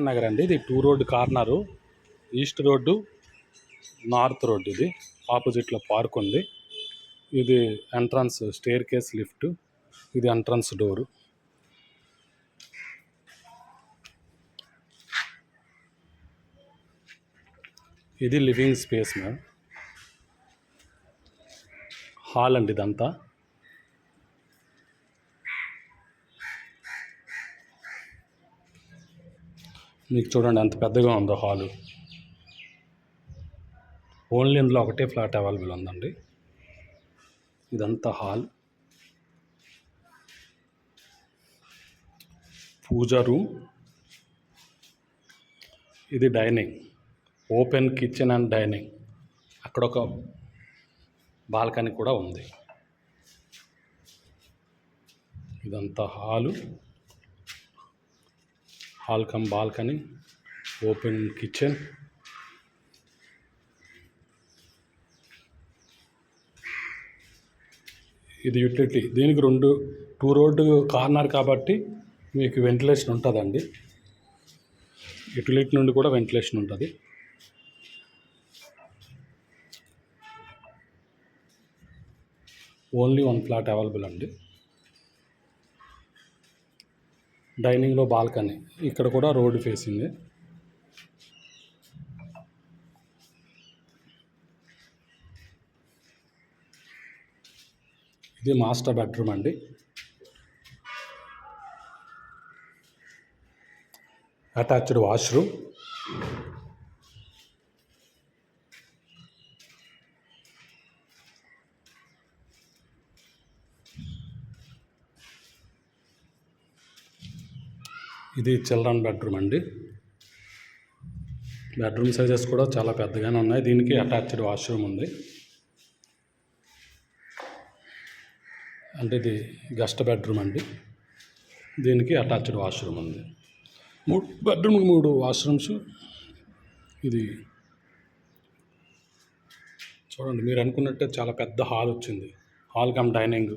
నగర్ అండి. ఇది 2 road corner. East road, north road. ఇది ఆపోజిట్లో పార్క్ ఉంది. ఇది ఎంట్రన్స్ స్టేర్ కేస్ లిఫ్ట్. ఇది ఎంట్రన్స్ డోరు. ఇది లివింగ్ స్పేస్ మ్యామ్. హాల్ అండి ఇదంతా. మీకు చూడండి ఎంత పెద్దగా ఉందో హాలు. ఓన్లీ ఇందులో ఒకటే ఫ్లాట్ అవైలబుల్ ఉందండి. ఇదంతా హాల్. పూజా రూమ్. ఇది dining. Open kitchen and dining. అక్కడ ఒక బాల్కనీ కూడా ఉంది. ఇదంతా hall. Hall come balcony, open kitchen. ఇది యూటిలిటీ. దీనికి 2 రోడ్డు కార్నర్ కాబట్టి మీకు వెంటిలేషన్ ఉంటుందండి. యూటిలిటీ నుండి కూడా వెంటిలేషన్ ఉంటుంది. ఓన్లీ 1 ఫ్లాట్ అవైలబుల్ అండి. డైనింగ్లో బాల్కనీ. ఇక్కడ కూడా రోడ్డు ఫేసింగ్. ఇది మాస్టర్ బెడ్రూమ్ అండి. Attached washroom. ఇది చిల్డ్రన్ బెడ్రూమ్ అండి. బెడ్రూమ్ సైజెస్ కూడా చాలా పెద్దగానే ఉన్నాయి. దీనికి అటాచ్డ్ వాష్రూమ్ ఉంది. అంటే ఇది గెస్ట్ బెడ్రూమ్ అండి. దీనికి అటాచ్డ్ వాష్రూమ్ ఉంది. 3 బెడ్రూమ్కి 3 వాష్రూమ్స్. ఇది చూడండి, మీరు అనుకున్నట్టే చాలా పెద్ద హాల్ వచ్చింది. Hall cum dining.